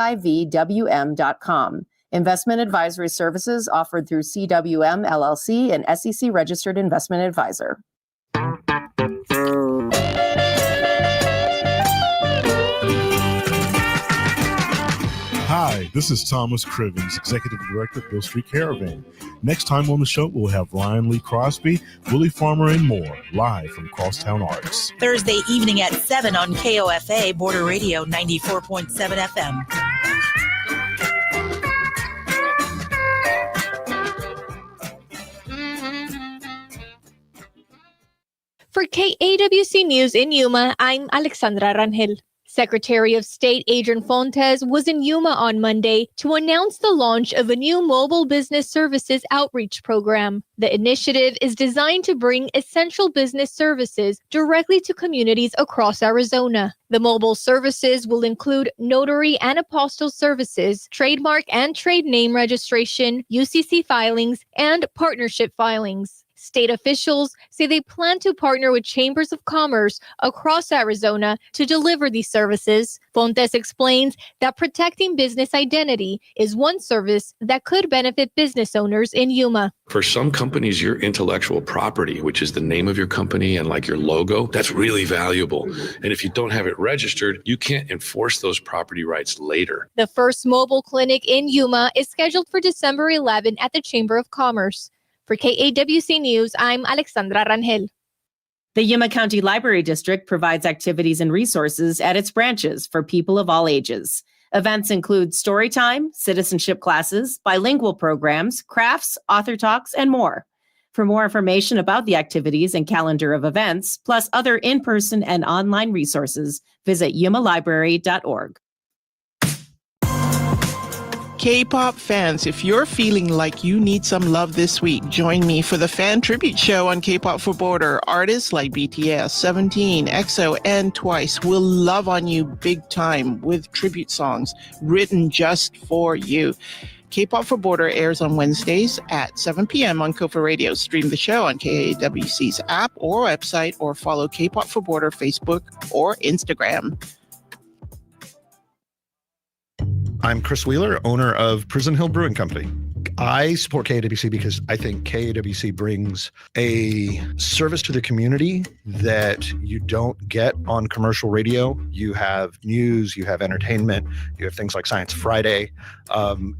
CIVWM.com. Investment advisory services offered through CWM LLC, an SEC registered investment advisor. Hi, this is Thomas Crivens, Executive Director of Bill Street Caravan. Next time on the show, we'll have Ryan Lee Crosby, Willie Farmer, and more, live from Crosstown Arts. Thursday evening at 7 on KOFA, Border Radio 94.7 FM. For KAWC News in Yuma, I'm Alexandra Rangel. Secretary of State Adrian Fontes was in Yuma on Monday to announce the launch of a new mobile business services outreach program. The initiative is designed to bring essential business services directly to communities across Arizona. The mobile services will include notary and apostille services, trademark and trade name registration, UCC filings, and partnership filings. State officials say they plan to partner with chambers of commerce across Arizona to deliver these services. Fontes explains that protecting business identity is one service that could benefit business owners in Yuma. For some companies, your intellectual property, which is the name of your company and like your logo, that's really valuable. And if you don't have it registered, you can't enforce those property rights later. The first mobile clinic in Yuma is scheduled for December 11 at the Chamber of Commerce. For KAWC News, I'm Alexandra Rangel. The Yuma County Library District provides activities and resources at its branches for people of all ages. Events include story time, citizenship classes, bilingual programs, crafts, author talks, and more. For more information about the activities and calendar of events, plus other in-person and online resources, visit yumalibrary.org. K-pop fans, if you're feeling like you need some love this week, join me for the Fan Tribute Show on K-pop for Border. Artists like BTS, 17, EXO, and Twice will love on you big time with tribute songs written just for you. K-pop for Border airs on Wednesdays at 7 p.m. on Kofa Radio. Stream the show on KAWC's app or website, or follow K-pop for Border Facebook or Instagram. I'm Chris Wheeler, owner of Prison Hill Brewing Company. I support KAWC because I think KAWC brings a service to the community that you don't get on commercial radio. You have news, you have entertainment, you have things like Science Friday.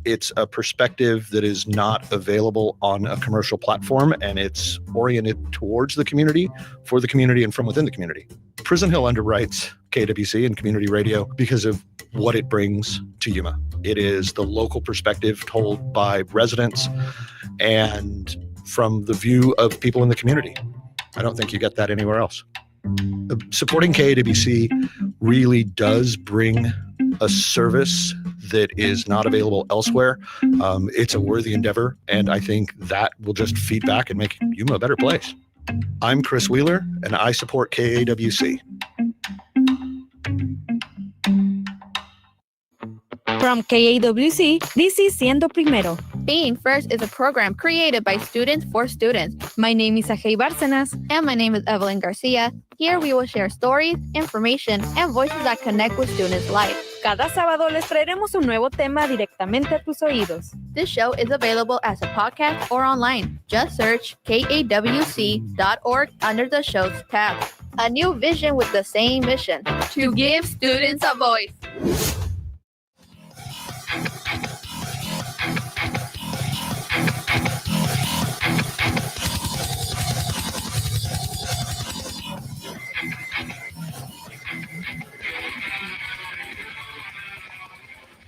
It's a perspective that is not available on a commercial platform, and it's oriented towards the community, for the community, and from within the community. Prison Hill underwrites KAWC and community radio because of what it brings to Yuma. It is the local perspective told by residents and from the view of people in the community. I don't think you get that anywhere else. Supporting KAWC really does bring a service that is not available elsewhere. It's a worthy endeavor, and I think that will just feed back and make Yuma a better place. I'm Chris Wheeler, and I support KAWC. From KAWC, this is Siendo Primero. Being First is a program created by students for students. My name is Ajay Bárcenas. And my name is Evelyn Garcia. Here we will share stories, information, and voices that connect with students' life. Cada sábado les traeremos un nuevo tema directamente a tus oídos. This show is available as a podcast or online. Just search KAWC.org under the shows tab. A new vision with the same mission: to give students a voice.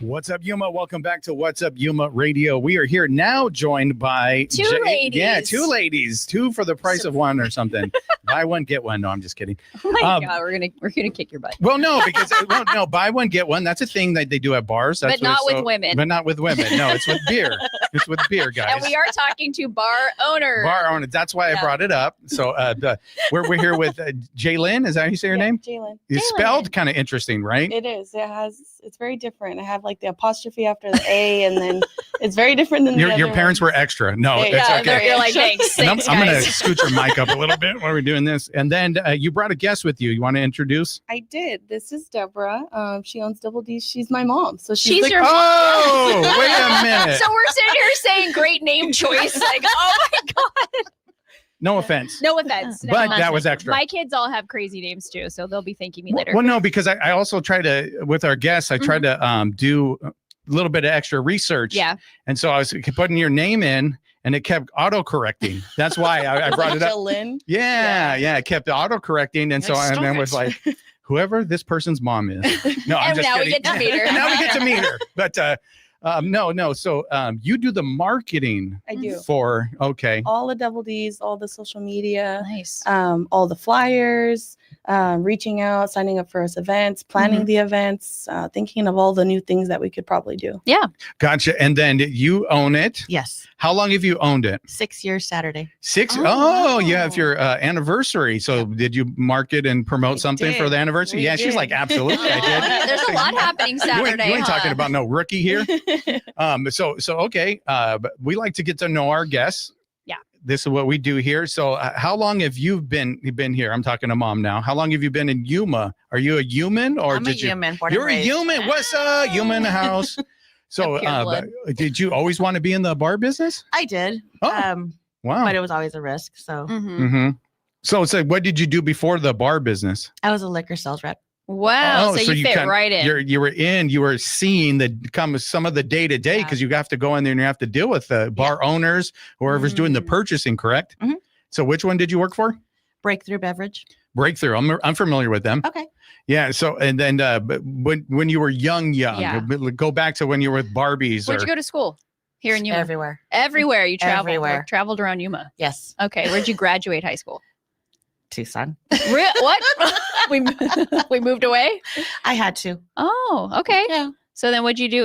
What's up, Yuma? Welcome back to What's Up, Yuma Radio. We are here now joined by two ladies. Yeah, two ladies. Two for the price of one or something. Buy one, get one. No, I'm just kidding. Oh my God, we're gonna kick your butt. Well, no, because no, buy one, get one. That's a thing that they do at bars. That's but not with women. But not with women. No, it's with beer. It's with beer, guys. And we are talking to bar owners. Bar owners. That's why I brought it up. So we're here with Jaylyn. Is that how you say her name? Jaylyn. It's spelled kind of interesting, right? It is. It has It's very different. I have like the apostrophe after the A, and then it's very different than Your parents were extra. No, it's okay. You're like, thanks. And I'm going to scoot your mic up a little bit while we're doing this. And then you brought a guest with you. You want to introduce? I did. This is Deborah. She owns Double D. She's my mom. So she's like, your mom. Oh, wait a minute. So we're sitting here saying great name choice. Like, oh my God. No offense. No offense. But that was extra. My kids all have crazy names too, so they'll be thanking me later. Well, no, because I also try to, with our guests, I tried to do a little bit of extra research. Yeah. And so I was putting your name in and it kept auto-correcting. That's why I brought it up. Lynn? Yeah. It kept auto-correcting. And so I then was like, whoever this person's mom is. No, I'm And just now we kidding. get to meet her. Now we get to meet her. But no. So you do the marketing I do. for, okay. All the Double Ds, all the social media, Nice. all the flyers, reaching out, signing up for us events, planning the events, thinking of all the new things that we could probably do. Yeah. Gotcha. And then you own it. Yes. How long have you owned it? 6 years Saturday. 6. Oh, You have your anniversary. So did you market and promote something for the anniversary? We She's did. like, absolutely, I did. There's a lot happening Saturday. You ain't talking about no rookie here. So okay. But we like to get to know our guests. Yeah. This is what we do here. So how long have you been here? I'm talking to mom now. How long have you been in Yuma? Are you a Yuman or I'm a Yuman. You're a Yuman. What's up? Yuma in the house. So did you always want to be in the bar business? I did. Oh, wow. But it was always a risk. So So what did you do before the bar business? I was a liquor sales rep. Wow. So you fit right in. You were seeing some of the day to day because you have to go in there and you have to deal with the bar owners, whoever's doing the purchasing, correct? So which one did you work for? Breakthrough Beverage. Breakthrough. I'm familiar with them. Okay. Yeah. So and then but when you were young, go back to when you were with Barbies. Where'd you go to school? Here in Yuma? Everywhere. Everywhere you traveled. Everywhere. Traveled around Yuma. Yes. Okay. Where'd you graduate high school? Tucson. What? we moved away? I had to. Oh, okay. Yeah. So then what'd you do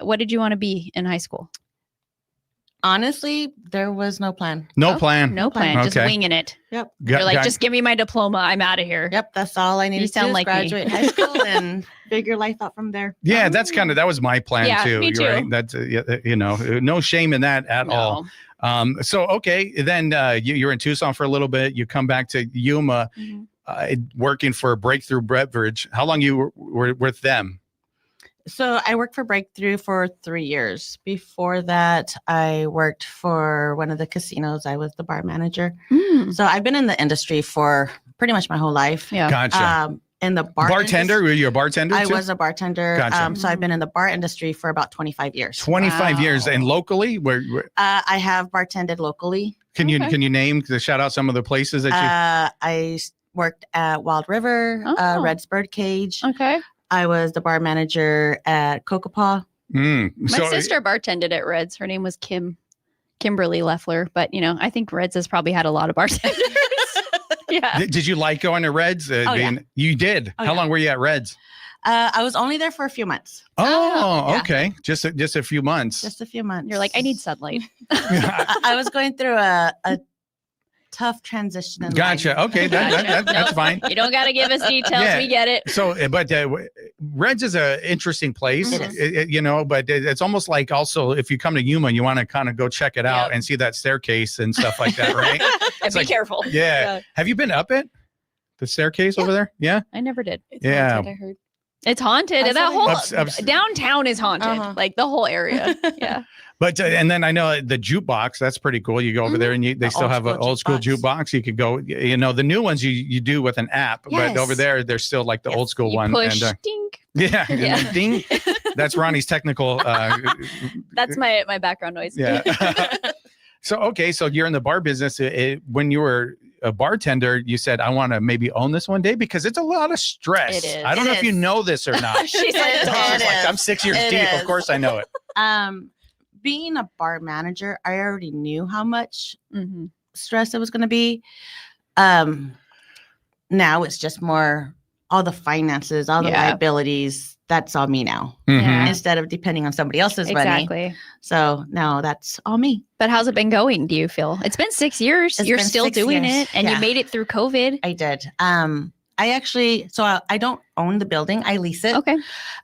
what did you want to be in high school? Honestly, there was no plan. No plan. No plan. Just winging it. Yep. You're like, just give me my diploma. I'm out of here. Yep. That's all I needed You sound to do is like me. graduate high school and figure life out from there. Yeah, that was my plan too. Me too. Right? That's no shame in that at all. So okay, then you're in Tucson for a little bit. You come back to Yuma, working for Breakthrough Beverage. How long you were with them? So I worked for Breakthrough for 3 years. Before that, I worked for one of the casinos. I was the bar manager. So I've been in the industry for pretty much my whole life. Yeah. Gotcha. In the bartender, were you a bartender? I too? was a bartender. Gotcha. So I've been in the bar industry for about 25 years. 25 years, and locally, where I have bartended locally. Can you name to shout out some of the places that you? I worked at Wild River, Red's Birdcage. Okay. I was the bar manager at Cocopa. My sister bartended at Red's. Her name was Kimberly Leffler, but I think Red's has probably had a lot of bartenders. Yeah. Did you like going to Red's? Yeah. You did. How long were you at Red's? I was only there for a few months. Oh, okay. Just a few months. Just a few months. You're like, I need sunlight. I was going through a tough transition in Gotcha. life. Okay, that's fine. You don't got to give us details. Yeah. We get it. So, but Red's is an interesting place, but it's almost like also if you come to Yuma, you want to kind of go check it out and see that staircase and stuff like that, right? And be careful. Yeah. Have you been up it? The staircase over there? Yeah. I never did. It's haunted, I heard. It's haunted. That whole downtown is haunted. Uh-huh. Like the whole area. Yeah. But and then I know the jukebox, that's pretty cool. You go over there and they still have an old school jukebox. You could go, the new ones you do with an app, but over there, there's still like the old school one. Push, and, dink. Yeah. And then ding. That's Ronnie's technical. That's my background noise. Yeah. So you're in the bar business. When you were a bartender, you said, I want to maybe own this one day because it's a lot of stress. It is. I don't know if you know this or not. She's like, I'm 6 years deep. Of course I know it. Being a bar manager, I already knew how much stress it was going to be. Now it's just more all the finances, all the liabilities. That's all me now. Instead of depending on somebody else's money. So now that's all me. But how's it been going? Do you feel it's been 6 years? You're still doing it, and you made it through COVID. I did. I actually, so I don't own the building. I lease it. Okay.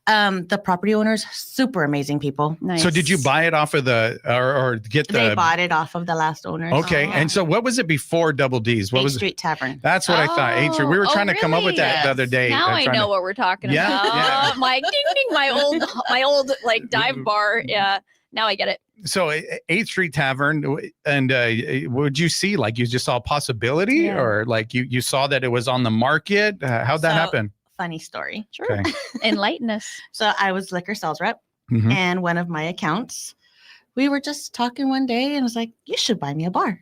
The property owners, super amazing people. Nice. So did you buy it off of the or get the? They bought it off of the last owners. Okay, and so what was it before Double D's? What 8th was Street Tavern. That's what I thought. 8th Street. We were trying to come up with that Yes. the other day. Now I trying know to- what we're talking Yeah, about. yeah. My ding ding, my old like dive bar. Yeah. Now I get it. So 8th Street Tavern, and would you see like you just saw a possibility, Yeah. or like you saw that it was on the market? How'd that So- happen? Funny story. Sure. Okay. Enlighten us. So I was liquor sales rep, Mhm. and one of my accounts, we were just talking one day, and was like, "You should buy me a bar."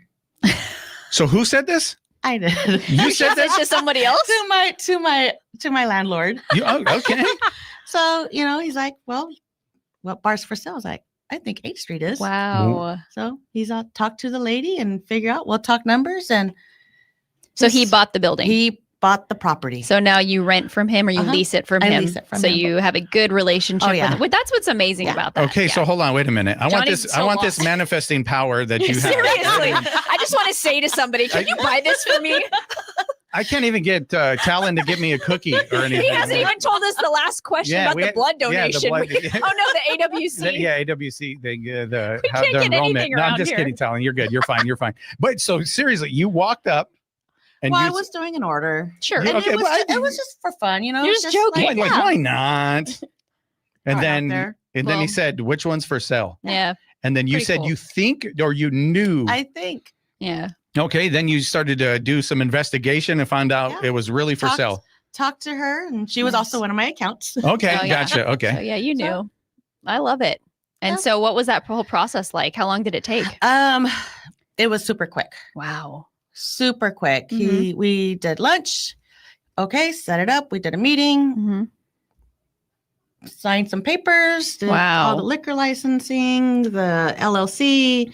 So who said this? I did. You said this? to somebody else? to my landlord. Okay. So he's like, "Well, what bar's for sale?" I was like, "I think 8th Street is." Wow. So he's talk to the lady and figure out. We'll talk numbers, and So he just- bought the building. He bought the property. So now you rent from him or you Uh-huh. lease it from I him. lease it from so him. you have a good relationship Oh, yeah. with it. That's what's amazing Yeah. about that. Okay, so hold on, wait a minute. I want Johnny this. I so want this wants- manifesting power that you have. Seriously. I just want to say to somebody, can you buy this for me? I can't even get Talon to give me a cookie or anything. He hasn't even told us the last question Yeah, about we the had- blood yeah, the donation. blood- Oh no, the AWC. Yeah, AWC. The can't get enrollment. anything No, I'm around just here. kidding, Talon. You're good. You're fine. You're fine. But so seriously, you walked up and Well, you I was doing an order. Sure. And Okay, it, was well, it was just for fun, You're just just joking. like, why not? And Throw it out then there. and then he Well- said, which one's for sale? Yeah. And then you Pretty said cool. you think or you knew. I think. Yeah. Okay, then you started to do some investigation and found out Yeah. it was really for Talked- sale. Talked to her, and she was Nice. also one of my accounts. Okay, Oh, yeah. gotcha. Okay. So yeah, you knew. So- I love it. And Yeah. so what was that whole process like? How long did it take? It was super quick. Wow. Super quick. Mhm. We did lunch. Okay, set it up. We did a meeting, Mm-hmm. signed some papers, did Wow. all the liquor licensing, the LLC.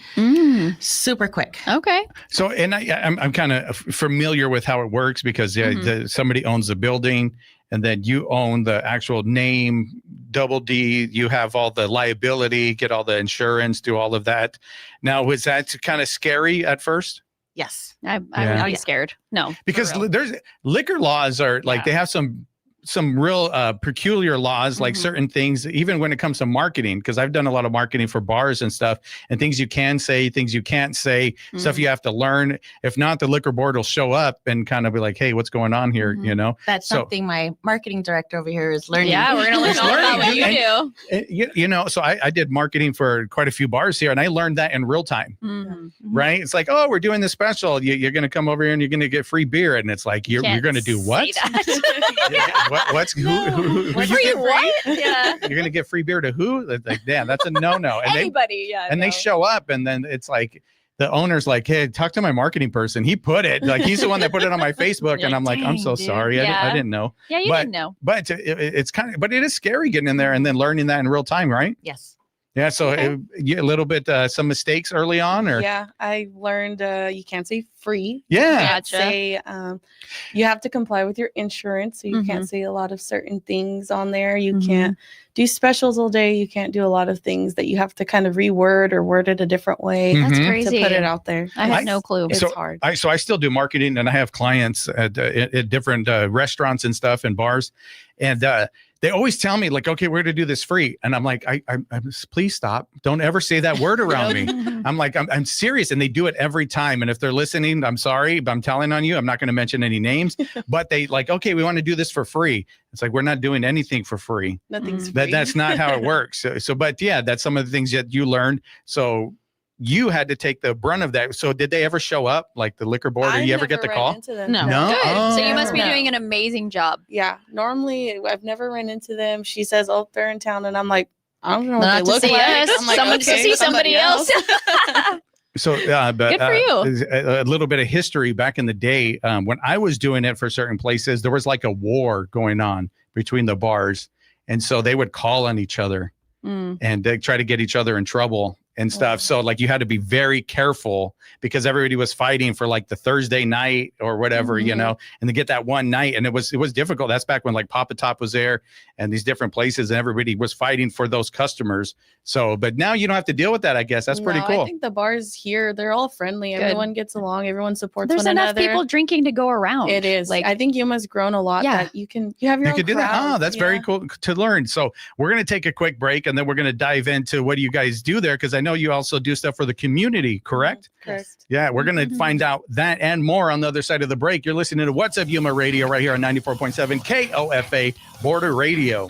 Super quick. Okay. So, and I'm kind of familiar with how it works because Mhm. somebody owns the building, and then you own the actual name, Double D. You have all the liability, get all the insurance, do all of that. Now, was that kind of scary at first? Yes. I Yeah. would Oh, be yeah. scared. No. for Because real. there's liquor laws are like Yeah. they have some real peculiar laws, like Mhm. certain things, even when it comes to marketing, because I've done a lot of marketing for bars and stuff, and things you can say, things you can't say, stuff Mhm. you have to learn. If not, the liquor board will show up and kind of be like, hey, what's going on here? Mhm. You know? That's So- something my marketing director over here is learning. Yeah, we're gonna learn It's all about what learning. you do. You know, so I did marketing for quite a few bars here, and I learned that in real time, Mhm. right? It's like, oh, we're doing this special. You're going to come over here and you're going to get free beer. And it's like, you're Can't going to do say what? that. What's who Free what? Yeah. You're going to get free beer to who? It's like, damn, that's a no-no. And Anybody. Yeah. they no. show up, and then it's like, the owner's like, hey, talk to my marketing person. He put it, like, he's the one that put it on my Facebook. You're And I'm like, I'm dang, so dude. sorry. I Yeah. didn't know. Yeah, you but- didn't know. But it's kind of, but it is scary getting in there and then learning that in real time, right? Yes. Yeah. So a little bit, some mistakes early on, or Yeah, I learned you can't say free. Yeah. You can't Gotcha. say you have to comply with your insurance, so you Mhm. can't say a lot of certain things on there. You Mhm. can't do specials all day. You can't do a lot of things that you have to kind of reword or word it a different way That's Mhm. to crazy. put it out there. I had I- no clue. It's So hard. I still do marketing, and I have clients at different restaurants and stuff and bars, and they always tell me like, okay, we're going to do this free, and I'm like, I'm please stop, don't ever say that word around me. I'm like, I'm serious, and they do it every time. And if they're listening, I'm sorry, but I'm telling on you. I'm not going to mention any names, but they like, okay, we want to do this for free. It's like, we're not doing anything for free. Nothing's That free. that's not how it works. But yeah, that's some of the things that you learned. So you had to take the brunt of that. So did they ever show up, like the liquor board, or I you ever never get the ran call? into them. No. No. Good. So Oh. you must be No. doing an amazing job. Yeah, normally I've never run into them. She says, "Oh, they're in town," and I'm like, "I don't know what Not they to look see like." us. I'm like, Someone to "Okay, see somebody else. So, but Good for you. A little bit of history back in the day, when I was doing it for certain places, there was like a war going on between the bars, and so they would call on each other Mm. and they try to get each other in trouble. and stuff. So like you had to be very careful because everybody was fighting for like the Thursday night or whatever, you know, and to get that one night. And it was difficult. That's back when like Papa Top was there and these different places and everybody was fighting for those customers. So, but now you don't have to deal with that, I guess. That's pretty cool. I think the bars here, they're all friendly. Good. Everyone gets along. Everyone supports There's one enough another. people drinking to go around. It is. Like, I think Yuma's grown a lot. Yeah. That you have your own You could do that. crowd. Oh, that's very cool to learn. So we're going to take a quick break and then we're going to dive into what do you guys do there? Because I know you also do stuff for the community, correct? Correct. Yeah, we're going to find out that and more on the other side of the break. You're listening to What's Up Yuma Radio right here on 94.7 KOFA Border Radio.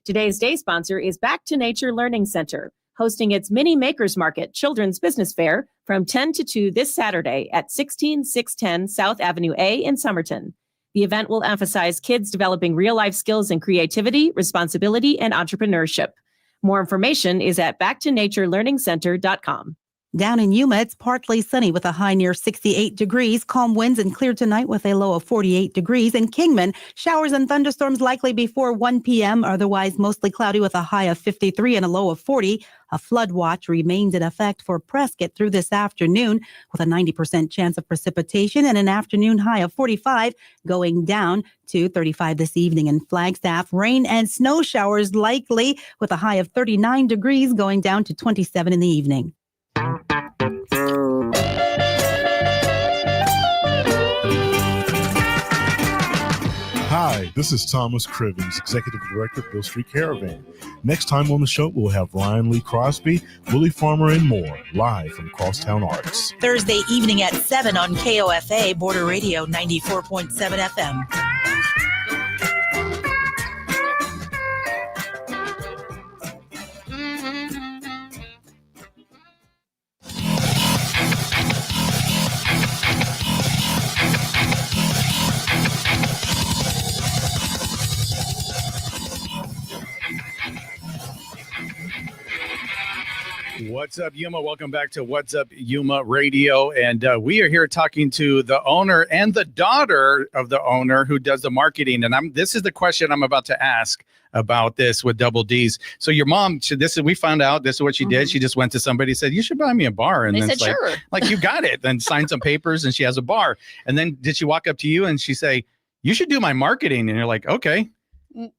Today's day sponsor is Back to Nature Learning Center, hosting its Mini Makers Market Children's Business Fair from 10 to 2 this Saturday at 16610 South Avenue A in Somerton. The event will emphasize kids developing real-life skills in creativity, responsibility, and entrepreneurship. More information is at backtonatureLearningCenter.com. Down in Yuma, it's partly sunny with a high near 68 degrees. Calm winds and clear tonight with a low of 48 degrees. In Kingman, showers and thunderstorms likely before 1 p.m. Otherwise, mostly cloudy with a high of 53 and a low of 40. A flood watch remains in effect for Prescott through this afternoon with a 90% chance of precipitation and an afternoon high of 45, going down to 35 this evening. In Flagstaff, rain and snow showers likely with a high of 39 degrees, going down to 27 in the evening. Hi, this is Thomas Crivens, Executive Director of Bill Street Caravan. Next time on the show, we'll have Ryan Lee Crosby, Willie Farmer, and more, live from Crosstown Arts. Thursday evening at 7 on KOFA Border Radio 94.7 FM. What's up, Yuma? Welcome back to What's Up Yuma Radio. And we are here talking to the owner and the daughter of the owner who does the marketing. And this is the question I'm about to ask about this with Double D's. So your mom, we found out this is what she did. She just went to somebody and said, you should buy me a bar. And They then said, it's like, sure. like, you got it. Then signed some papers and she has a bar. And then did she walk up to you and she say, you should do my marketing? And you're like, okay.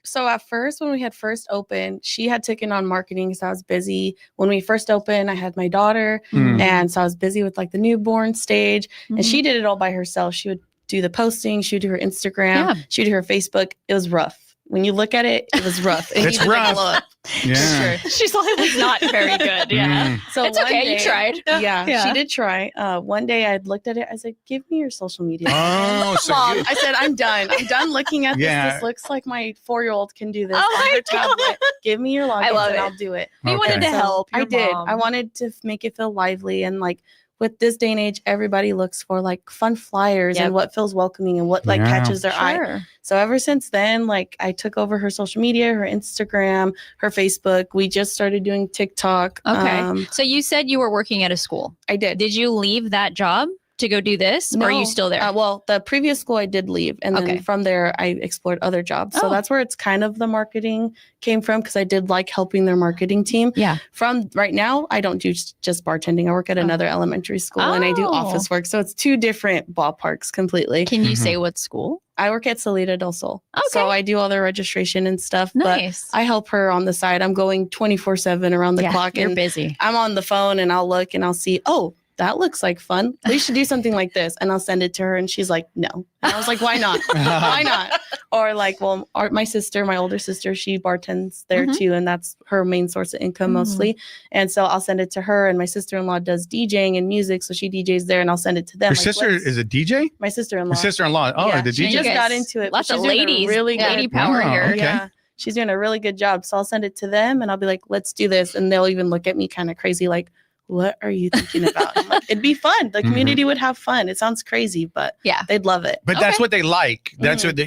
So at first, when we had first opened, she had taken on marketing because I was busy. When we first opened, I had my daughter, and so I was busy with like the newborn stage, and she did it all by herself. She would do the posting, she would do her Instagram, she would do her Facebook. It was rough. When you look at it, it was rough. It It's needed to rough. glow up. Yeah. For sure. She's like, it was not very good. Yeah. So It's one okay. day- You tried. Yeah, she did try. One day I looked at it. I said, give me your social media. Oh, so Mom, you- I said, I'm done. I'm done looking at Yeah. this. This looks like my 4-year-old can do this Oh on my her tablet. Give me your logins I love and it. I'll do it. You wanted to Okay. help. I your did. mom. I wanted to make it feel lively, and like with this day and age, everybody looks for like fun flyers Yep. and what feels welcoming and what like Yeah. catches their eye. Sure. So ever since then, like I took over her social media, her Instagram, her Facebook. We just started doing TikTok. Okay. So you said you were working at a school. I did. Did you leave that job to go do this? Or are you No. still there? Well, the previous school I did leave, and Okay. then from there I explored other jobs. So Oh. that's where it's kind of the marketing came from, because I did like helping their marketing team. Yeah. From right now, I don't do just bartending. I work at another elementary school, and I do Oh. office work. So it's two different ballparks completely. Can you say what school? I work at Salida del Sol. Okay. So I do all their registration and stuff. Nice. But I help her on the side. I'm going 24/7 around the Yeah, clock. you're and busy. I'm on the phone and I'll look and I'll see, oh, that looks like fun. We should do something like this. And I'll send it to her. And she's like, no. And I was like, why not? Why not? Or like, well, my sister, my older sister, she bartends there too. And that's her main source of income mostly. And so I'll send it to her. And my sister-in-law does DJing and music. So she DJs there and I'll send it to them. Your Like, sister let's- is a DJ? My sister-in-law. Your sister-in-law. Oh, Yeah, the she DJ. just You got guys- into it. but Lots of she's doing a ladies. really good Lady power Wow, here. okay. Yeah. She's doing a really good job. So I'll send it to them and I'll be like, let's do this. And they'll even look at me kind of crazy, like, what are you thinking about? I'm like, it'd be fun. The community would have fun. It sounds crazy, but they'd love it. But that's what they like. That's what,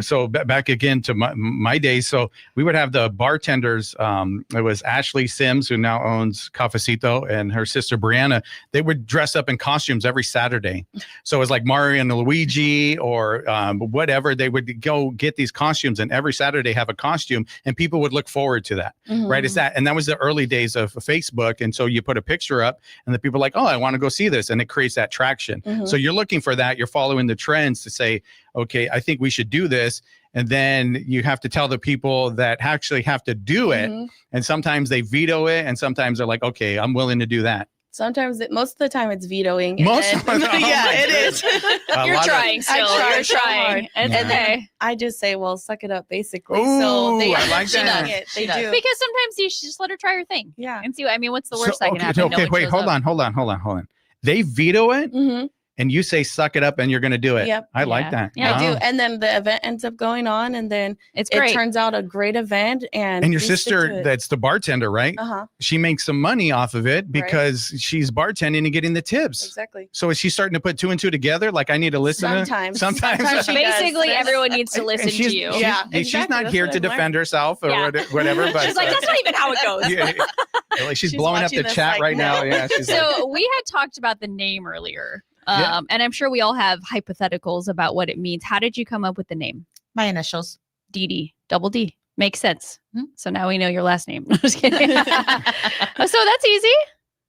so back again to my days. So we would have the bartenders. It was Ashley Sims, who now owns Cafecito, and her sister Brianna. They would dress up in costumes every Saturday. So it was like Mario and Luigi or whatever. They would go get these costumes, and every Saturday have a costume, and people would look forward to that. Right? And that was the early days of Facebook. And so you put a picture up, and the people are like, oh, I want to go see this. And it creates that traction. So you're looking for that. You're following the trends to say, okay, I think we should do this. And then you have to tell the people that actually have to do it. And sometimes they veto it. And sometimes they're like, okay, I'm willing to do that. Sometimes, most of the time, it's vetoing. Most of the time, it is. You're trying still. You're trying. And then I just say, well, suck it up, basically. So they I like that. They do. Because sometimes you should just let her try her thing. Yeah. And see, what's the worst that can happen? Okay, wait, hold on. They veto it. And you say, suck it up, and you're going to do it. Yep. I like that. Yeah, I do. And then the event ends up going on, and then it turns out a great event. And your sister, that's the bartender, right? She makes some money off of it because she's bartending and getting the tips. Exactly. So is she starting to put two and two together? Like, I need to listen Sometimes. Sometimes basically, everyone needs to listen to you. Yeah, she's not here to defend herself or whatever. But she's like, that's not even how it goes. Like she's blowing up the chat right now. Yeah. So we had talked about the name earlier. And I'm sure we all have hypotheticals about what it means. How did you come up with the name? My initials. DD, double D. Makes sense. So now we know your last name. No, just kidding. So that's easy.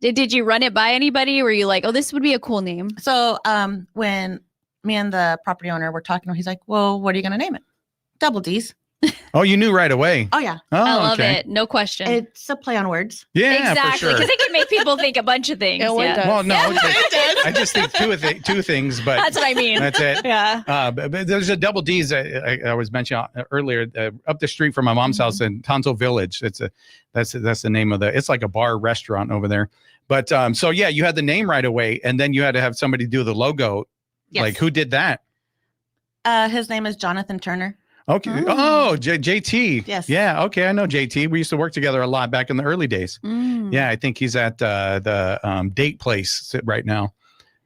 Did you run it by anybody? Were you like, oh, this would be a cool name? So when me and the property owner were talking, he's like, well, what are you going to name it? Double D's. Oh, you knew right away. Oh, yeah. Oh, I love it. No question. It's a play on words. Yeah, exactly. for sure. Because it can make people think a bunch of things. Well, no, I just think two things, but that's what I mean. That's it. Yeah. But there's a Double D's I was mentioning earlier up the street from my mom's house in Tonto Village. That's the name of it's like a bar restaurant over there. But so yeah, you had the name right away, and then you had to have somebody do the logo. Yes. Like, who did that? His name is Jonathan Turner. Okay. Oh, JT. Yes. Yeah. Okay. I know JT. We used to work together a lot back in the early days. Yeah. I think he's at the date place right now.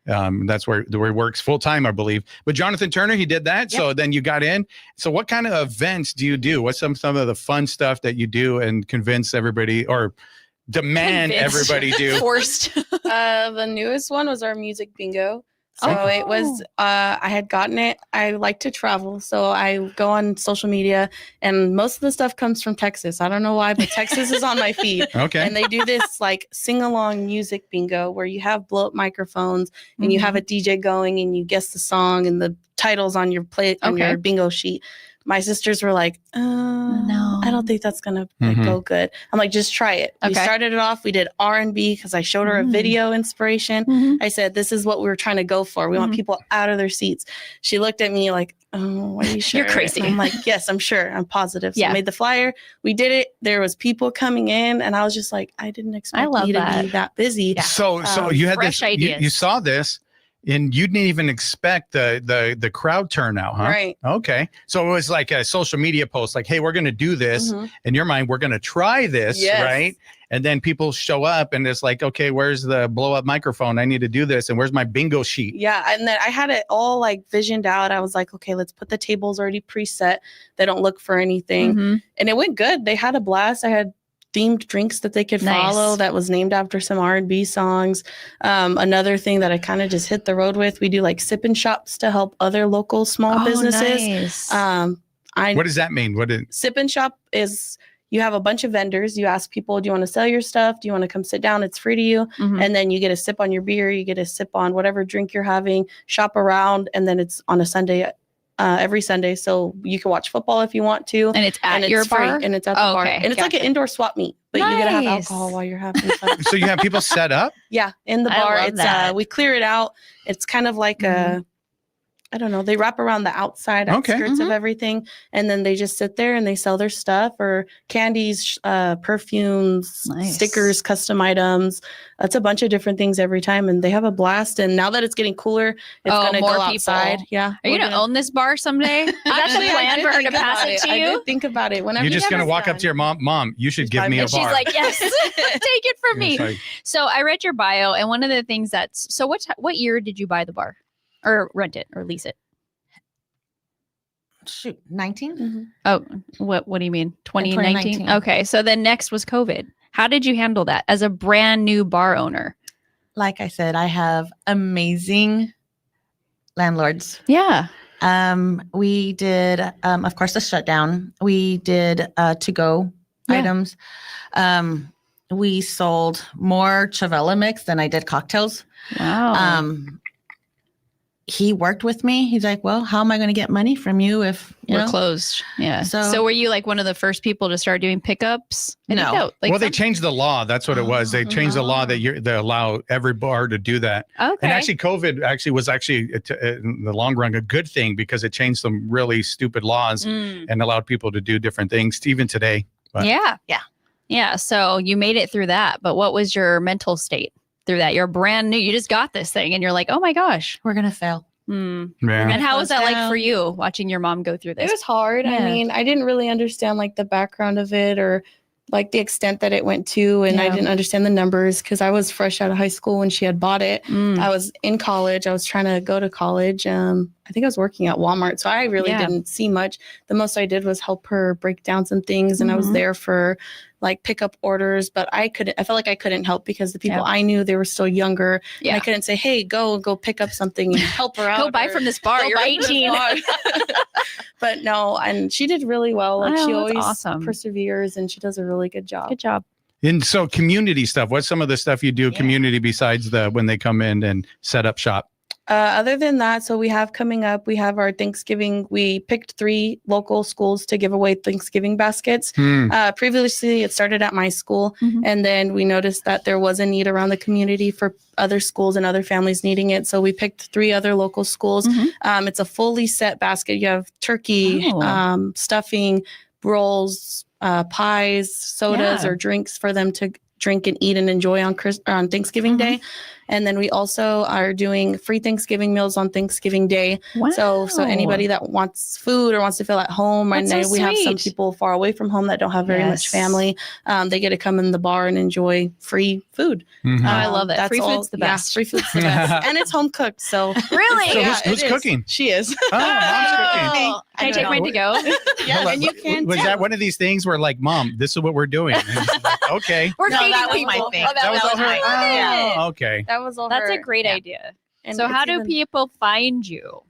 That's where he works full time, I believe. But Jonathan Turner, he did that. Yep. So then you got in. So what kind of events do you do? What's some of the fun stuff that you do and convince everybody or demand everybody do? Forced. The newest one was our music bingo. So it was, I had gotten it. I like to travel. So I go on social media, and most of the stuff comes from Texas. I don't know why, but Texas is on my feed. Okay. And they do this like sing along music bingo where you have blow up microphones and you have a DJ going and you guess the song and the titles on your your bingo sheet. My sisters were like, no, I don't think that's going to go good. I'm like, just try it. We started it off. We did R&B because I showed her a video inspiration. I said, this is what we were trying to go for. We want people out of their seats. She looked at me like, oh, are you sure? You're crazy. And I'm like, yes, I'm sure. I'm positive. So I made the flyer. We did it. There was people coming in, and I was just like, I didn't expect you to be that busy. Yeah. So you had fresh this, ideas. you saw this. And you didn't even expect the crowd turnout, huh? Right. Okay. So it was like a social media post, like, hey, we're going to do this. In your mind, we're going to try this, right? And then people show up and it's like, okay, where's the blow up microphone? I need to do this. And where's my bingo sheet? Yeah. And then I had it all like visioned out. I was like, okay, let's put the tables already preset. They don't look for anything. And it went good. They had a blast. I had themed drinks that they could follow that was named after some R&B songs. Another thing that I kind of just hit the road with, we do like sip and shops to help other local small businesses. What does that mean? Sip and shop is you have a bunch of vendors. You ask people, do you want to sell your stuff? Do you want to come sit down? It's free to you. And then you get a sip on your beer. You get a sip on whatever drink you're having, shop around. And then it's on a Sunday, every Sunday. So you can watch football if you want to. And it's at your bar? And it's at the bar. And it's like an indoor swap meet, but you get to have alcohol while you're having fun. So you have people set up? Yeah, in the bar. It's we clear it out. It's kind of like I don't know. They wrap around the outside outskirts of everything, and then they just sit there and they sell their stuff or candies, perfumes, stickers, custom items. It's a bunch of different things every time, and they have a blast. And now that it's getting cooler, it's going to go outside. Yeah. Are you going to own this bar someday? Is that the plan for her to pass it to you? I did think about it. Whenever you're just going to walk up to your mom, you should give me a bar. She's like, yes, take it from me. Like, so I read your bio, and one of the things so what year did you buy the bar? Or rent it or lease it? Shoot, 19? Mm-hmm. Oh, what do you mean? 2019? Okay, so then next was COVID. How did you handle that as a brand new bar owner? Like I said, I have amazing landlords. Yeah. We did, of course, the shutdown. We did to-go items. We sold more Chavela mix than I did cocktails. Wow. He worked with me. He's like, well, how am I going to get money from you if we're closed? Yeah. So were you like one of the first people to start doing pickups? No. They changed the law. That's what it was. They changed the law that they allow every bar to do that. Okay. And actually, COVID was in the long run a good thing because it changed some really stupid laws and allowed people to do different things, even today. But. Yeah. So you made it through that. But what was your mental state through that? You're brand new. You just got this thing and you're like, oh my gosh, we're going to fail. Yeah. And how was that like for you watching your mom go through this? It was hard. Yeah. I mean, I didn't really understand like the background of it or like the extent that it went to. And I didn't understand the numbers because I was fresh out of high school when she had bought it. I was in college. I was trying to go to college. I think I was working at Walmart. So I really didn't see much. The most I did was help her break down some things. And I was there for like pick up orders, but I felt like I couldn't help because the people I knew, they were still younger. And I couldn't say, hey, go pick up something and help her out. Go buy from this bar. You're 18. But no, and she did really well. Like she always awesome. perseveres and she does a really good job. Good job. And so community stuff, what's some of the stuff you do community besides when they come in and set up shop? Other than that, so we have coming up, we have our Thanksgiving. We picked 3 local schools to give away Thanksgiving baskets. Previously, it started at my school, and then we noticed that there was a need around the community for other schools and other families needing it. So we picked 3 other local schools. It's a fully set basket. You have turkey, stuffing, rolls, pies, sodas, or drinks for them to drink and eat and enjoy on Thanksgiving Day. And then we also are doing free Thanksgiving meals on Thanksgiving Day. Wow. So anybody that wants food or wants to feel at home, That's and so we have some sweet. people far away from home that don't have very much family. They get to come in the bar and enjoy free food. I love that. That's Free all- food's the best. Free food's the best. And it's home cooked. So Really? So Yeah, who's it is. cooking? She is. Oh, mom's cooking. Can I take mine to go? Yeah, and you can Was too. that one of these things where like, Mom, this is what we're doing? And she's like, okay. We're No, feeding that was people. my thing. Oh, that was all her? my Oh, okay. That was all That's her. a great idea. And So it's how do even- people find you?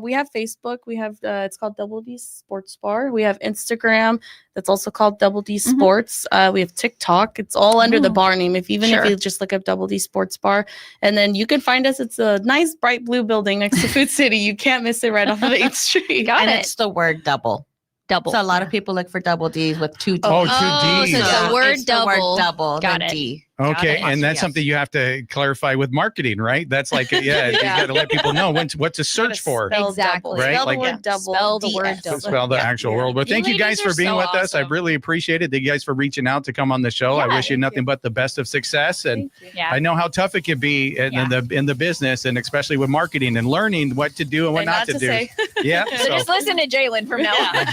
We have Facebook. We have it's called Double D Sports Bar. We have Instagram. That's also called Double D Sports. We have TikTok. It's all under the bar name. If Sure. you just look up Double D Sports Bar, and then you can find us. It's a nice bright blue building next to Food City. You can't miss it right off of 8th Street. Got And it. it's the word double. Double. So a lot of people look for double D's with 2 D's. Oh, 2 Oh, Ds. so it's the word It's the word double. double. Got then it. D. Okay, Got it. and that's Yes. something you have to clarify with marketing, right? That's like, you got to let people know what to search for. Spell Exactly. double. Right? Spell the Like- word double. Spell the word DS. double. Spell the actual world. But thank you You guys ladies for are being so with us. I awesome. really appreciate it. Thank you guys for reaching out to come on the show. I Yeah, wish you nothing but the best of success. And Yeah. I know how tough it can be in the business, and especially with marketing and learning what to do and what And not to do. say. Yeah. So just listen to Jalen from now on.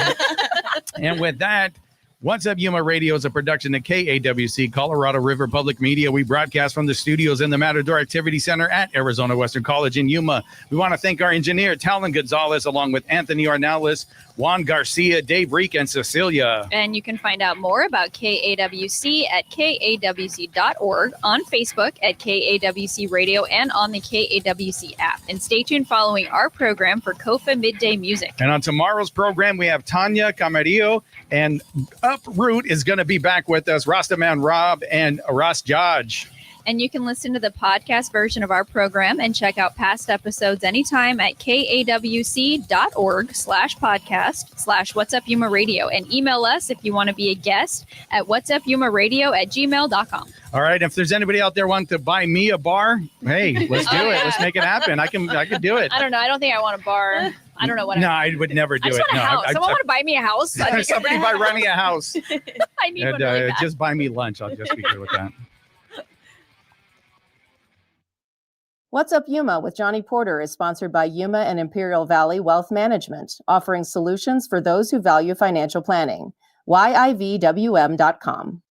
And with that, What's Up Yuma Radio is a production of KAWC, Colorado River Public Media. We broadcast from the studios in the Matador Activity Center at Arizona Western College in Yuma. We want to thank our engineer, Talon Gonzalez, along with Anthony Ornelas, Juan Garcia, Dave Reek, and Cecilia. And you can find out more about KAWC at kawc.org, on Facebook at KAWC Radio, and on the KAWC app. And stay tuned following our program for KOFA Midday Music. And on tomorrow's program, we have Tanya Camarillo, and Uproot is going to be back with us, Rastaman Rob and Ross Judge. And you can listen to the podcast version of our program and check out past episodes anytime at kawc.org/podcast/What's Up Yuma Radio. And email us if you want to be a guest at whatsupyumaradio@gmail.com. All right. If there's anybody out there wanting to buy me a bar, hey, let's do it. Let's make it happen. I can do it. I don't know. I don't think I want a bar. I don't know what. No, I would never do I just it. want a house. Someone want to buy me a house? Somebody buy me a house. I need one really bad. Just buy me lunch. I'll just be good with that. What's Up Yuma with Johnny Porter is sponsored by Yuma and Imperial Valley Wealth Management, offering solutions for those who value financial planning. YIVWM.com.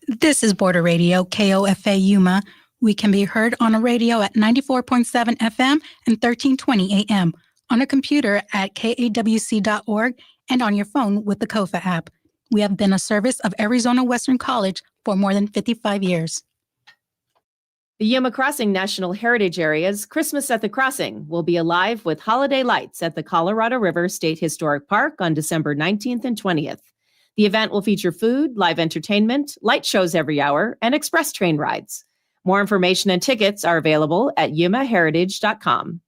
This is Border Radio, KOFA Yuma. We can be heard on a radio at 94.7 FM and 1320 AM, on a computer at kawc.org, and on your phone with the KOFA app. We have been a service of Arizona Western College for more than 55 years. The Yuma Crossing National Heritage Area's Christmas at the Crossing will be alive with holiday lights at the Colorado River State Historic Park on December 19th and 20th. The event will feature food, live entertainment, light shows every hour, and express train rides. More information and tickets are available at yumaheritage.com.